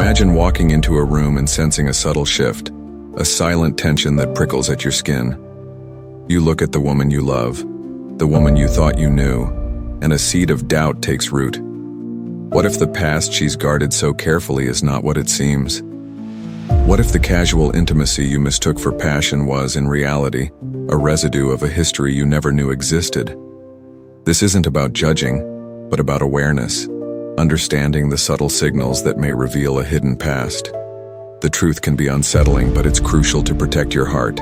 Imagine walking into a room and sensing a subtle shift, a silent tension that prickles at your skin. You look at the woman you love, the woman you thought you knew, and a seed of doubt takes root. What if the past she's guarded so carefully is not what it seems? What if the casual intimacy you mistook for passion was, in reality, a residue of a history you never knew existed? This isn't about judging, but about awareness, understanding the subtle signals that may reveal a hidden past. The truth can be unsettling, but it's crucial to protect your heart.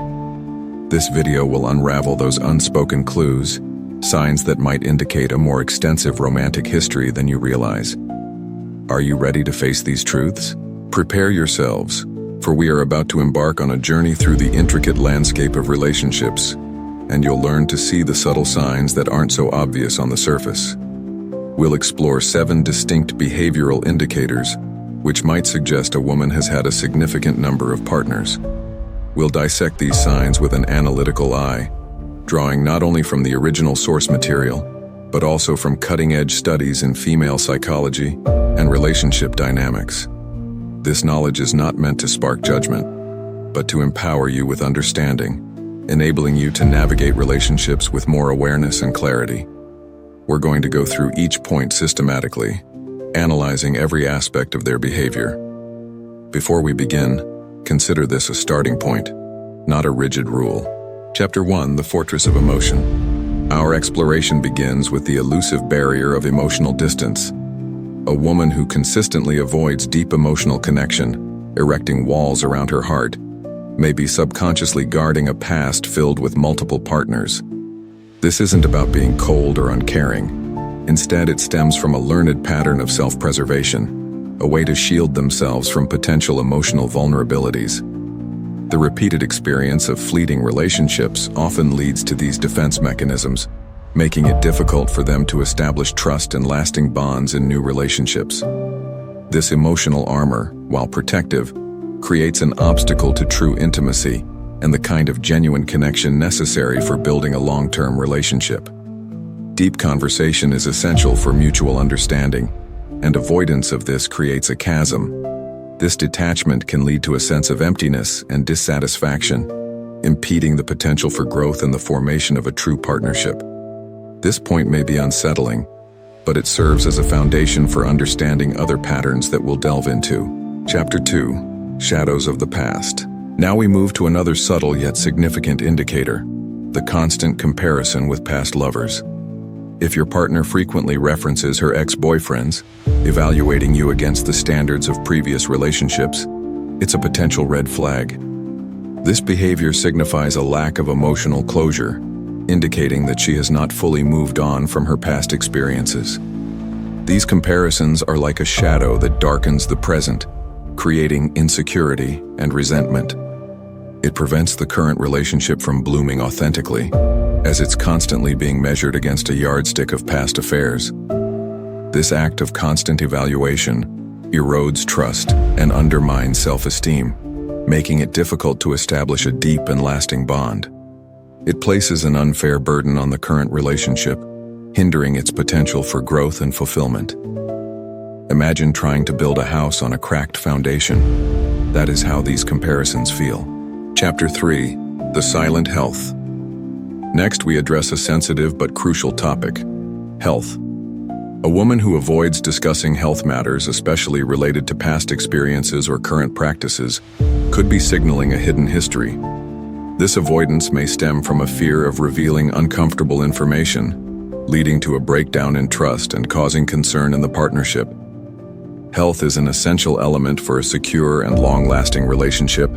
This video will unravel those unspoken clues, signs that might indicate a more extensive romantic history than you realize. Are you ready to face these truths? Prepare yourselves, for we are about to embark on a journey through the intricate landscape of relationships, and you'll learn to see the subtle signs that aren't so obvious on the surface. We'll explore 7 distinct behavioral indicators, which might suggest a woman has had a significant number of partners. We'll dissect these signs with an analytical eye, drawing not only from the original source material, but also from cutting-edge studies in female psychology and relationship dynamics. This knowledge is not meant to spark judgment, but to empower you with understanding, enabling you to navigate relationships with more awareness and clarity. We're going to go through each point systematically, analyzing every aspect of their behavior. Before we begin, consider this a starting point, not a rigid rule. Chapter 1, The Fortress of Emotion. Our exploration begins with the elusive barrier of emotional distance. A woman who consistently avoids deep emotional connection, erecting walls around her heart, may be subconsciously guarding a past filled with multiple partners. This isn't about being cold or uncaring. Instead, it stems from a learned pattern of self-preservation, a way to shield themselves from potential emotional vulnerabilities. The repeated experience of fleeting relationships often leads to these defense mechanisms, making it difficult for them to establish trust and lasting bonds in new relationships. This emotional armor, while protective, creates an obstacle to true intimacy and the kind of genuine connection necessary for building a long-term relationship. Deep conversation is essential for mutual understanding, and avoidance of this creates a chasm. This detachment can lead to a sense of emptiness and dissatisfaction, impeding the potential for growth and the formation of a true partnership. This point may be unsettling, but it serves as a foundation for understanding other patterns that we'll delve into. Chapter 2. Shadows of the Past. Now we move to another subtle yet significant indicator, the constant comparison with past lovers. If your partner frequently references her ex-boyfriends, evaluating you against the standards of previous relationships, it's a potential red flag. This behavior signifies a lack of emotional closure, indicating that she has not fully moved on from her past experiences. These comparisons are like a shadow that darkens the present, creating insecurity and resentment. It prevents the current relationship from blooming authentically, as it's constantly being measured against a yardstick of past affairs. This act of constant evaluation erodes trust and undermines self-esteem, making it difficult to establish a deep and lasting bond. It places an unfair burden on the current relationship, hindering its potential for growth and fulfillment. Imagine trying to build a house on a cracked foundation. That is how these comparisons feel. Chapter 3. The Silent Health. Next, we address a sensitive but crucial topic: health. A woman who avoids discussing health matters, especially related to past experiences or current practices, could be signaling a hidden history. This avoidance may stem from a fear of revealing uncomfortable information, leading to a breakdown in trust and causing concern in the partnership. Health is an essential element for a secure and long-lasting relationship,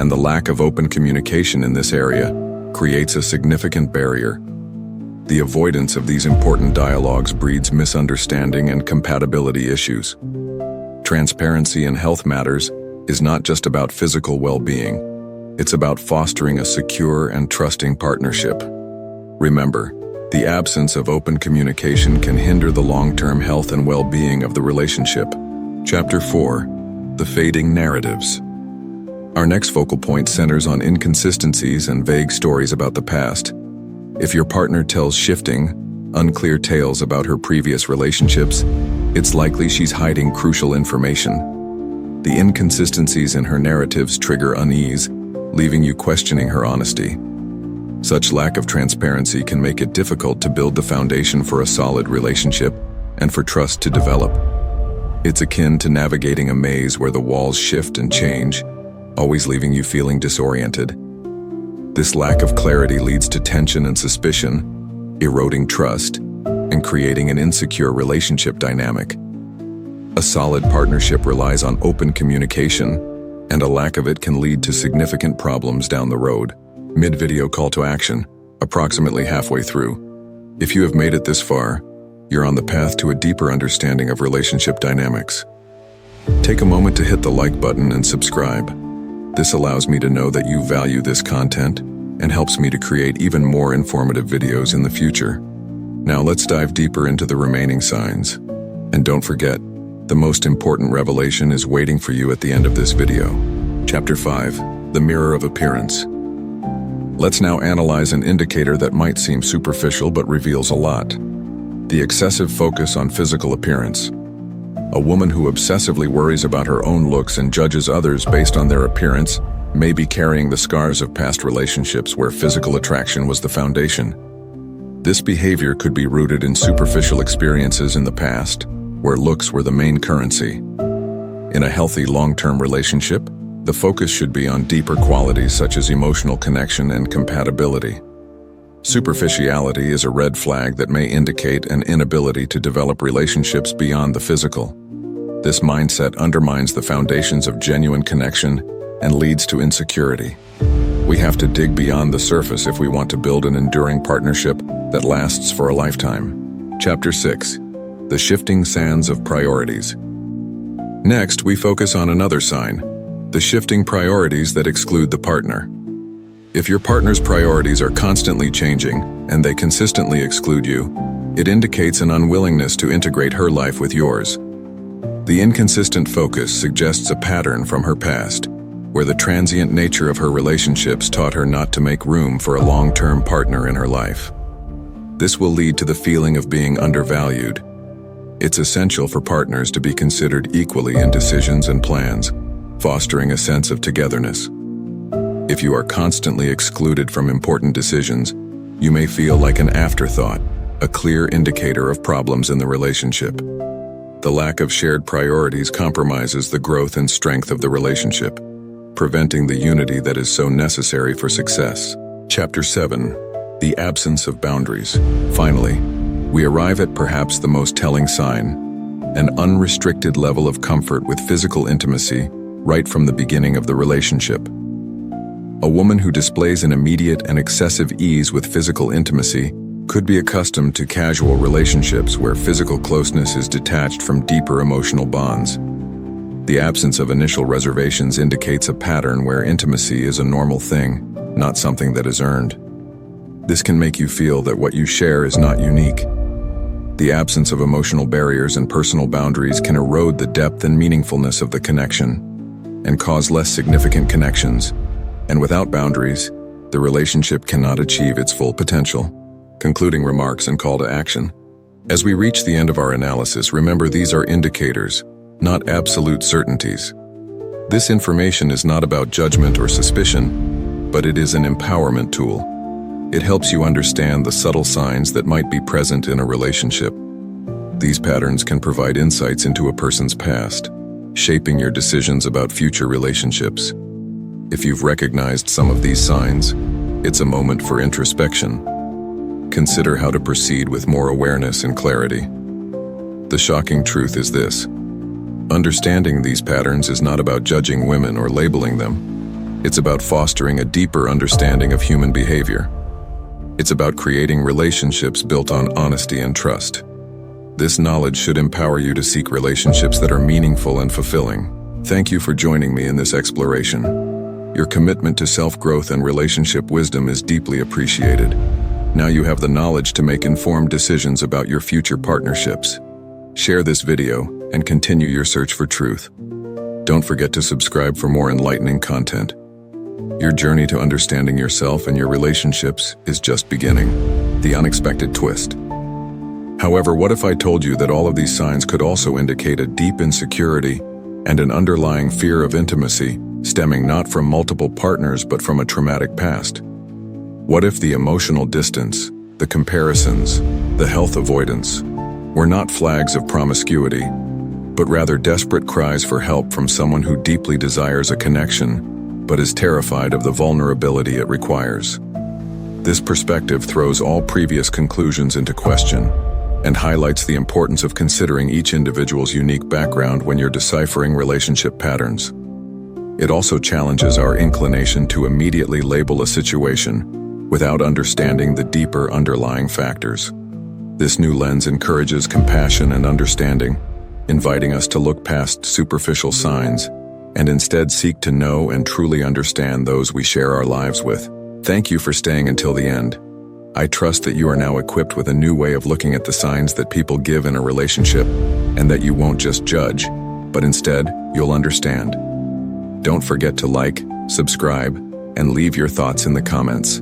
and the lack of open communication in this area creates a significant barrier. The avoidance of these important dialogues breeds misunderstanding and compatibility issues. Transparency in health matters is not just about physical well-being. It's about fostering a secure and trusting partnership. Remember, the absence of open communication can hinder the long-term health and well-being of the relationship. Chapter 4. The Fading Narratives. Our next focal point centers on inconsistencies and vague stories about the past. If your partner tells shifting, unclear tales about her previous relationships, it's likely she's hiding crucial information. The inconsistencies in her narratives trigger unease, leaving you questioning her honesty. Such lack of transparency can make it difficult to build the foundation for a solid relationship and for trust to develop. It's akin to navigating a maze where the walls shift and change, always leaving you feeling disoriented. This lack of clarity leads to tension and suspicion, eroding trust, and creating an insecure relationship dynamic. A solid partnership relies on open communication, and a lack of it can lead to significant problems down the road. Mid-video call to action, approximately halfway through. If you have made it this far, you're on the path to a deeper understanding of relationship dynamics. Take a moment to hit the like button and subscribe. This allows me to know that you value this content and helps me to create even more informative videos in the future. Now let's dive deeper into the remaining signs. And don't forget, the most important revelation is waiting for you at the end of this video. Chapter 5, The Mirror of Appearance. Let's now analyze an indicator that might seem superficial but reveals a lot. The excessive focus on physical appearance. A woman who obsessively worries about her own looks and judges others based on their appearance may be carrying the scars of past relationships where physical attraction was the foundation. This behavior could be rooted in superficial experiences in the past, where looks were the main currency. In a healthy long-term relationship, the focus should be on deeper qualities such as emotional connection and compatibility. Superficiality is a red flag that may indicate an inability to develop relationships beyond the physical. This mindset undermines the foundations of genuine connection and leads to insecurity. We have to dig beyond the surface if we want to build an enduring partnership that lasts for a lifetime. Chapter 6, The Shifting Sands of Priorities. Next, we focus on another sign, the shifting priorities that exclude the partner. If your partner's priorities are constantly changing and they consistently exclude you, it indicates an unwillingness to integrate her life with yours. The inconsistent focus suggests a pattern from her past, where the transient nature of her relationships taught her not to make room for a long-term partner in her life. This will lead to the feeling of being undervalued. It's essential for partners to be considered equally in decisions and plans, fostering a sense of togetherness. If you are constantly excluded from important decisions, you may feel like an afterthought, a clear indicator of problems in the relationship. The lack of shared priorities compromises the growth and strength of the relationship, preventing the unity that is so necessary for success. Chapter 7, The Absence of Boundaries. Finally, we arrive at perhaps the most telling sign, an unrestricted level of comfort with physical intimacy right from the beginning of the relationship. A woman who displays an immediate and excessive ease with physical intimacy could be accustomed to casual relationships where physical closeness is detached from deeper emotional bonds. The absence of initial reservations indicates a pattern where intimacy is a normal thing, not something that is earned. This can make you feel that what you share is not unique. The absence of emotional barriers and personal boundaries can erode the depth and meaningfulness of the connection and cause less significant connections. And without boundaries, the relationship cannot achieve its full potential. Concluding remarks and call to action. As we reach the end of our analysis, remember these are indicators, not absolute certainties. This information is not about judgment or suspicion, but it is an empowerment tool. It helps you understand the subtle signs that might be present in a relationship. These patterns can provide insights into a person's past, shaping your decisions about future relationships. If you've recognized some of these signs, it's a moment for introspection. Consider how to proceed with more awareness and clarity. The shocking truth is this: understanding these patterns is not about judging women or labeling them. It's about fostering a deeper understanding of human behavior. It's about creating relationships built on honesty and trust. This knowledge should empower you to seek relationships that are meaningful and fulfilling. Thank you for joining me in this exploration. Your commitment to self-growth and relationship wisdom is deeply appreciated. Now you have the knowledge to make informed decisions about your future partnerships. Share this video and continue your search for truth. Don't forget to subscribe for more enlightening content. Your journey to understanding yourself and your relationships is just beginning. The unexpected twist. However, what if I told you that all of these signs could also indicate a deep insecurity and an underlying fear of intimacy stemming not from multiple partners but from a traumatic past. What if the emotional distance, the comparisons, the health avoidance were not flags of promiscuity, but rather desperate cries for help from someone who deeply desires a connection but is terrified of the vulnerability it requires? This perspective throws all previous conclusions into question and highlights the importance of considering each individual's unique background when you're deciphering relationship patterns. It also challenges our inclination to immediately label a situation without understanding the deeper underlying factors. This new lens encourages compassion and understanding, inviting us to look past superficial signs and instead seek to know and truly understand those we share our lives with. Thank you for staying until the end. I trust that you are now equipped with a new way of looking at the signs that people give in a relationship, and that you won't just judge, but instead, you'll understand. Don't forget to like, subscribe, and leave your thoughts in the comments.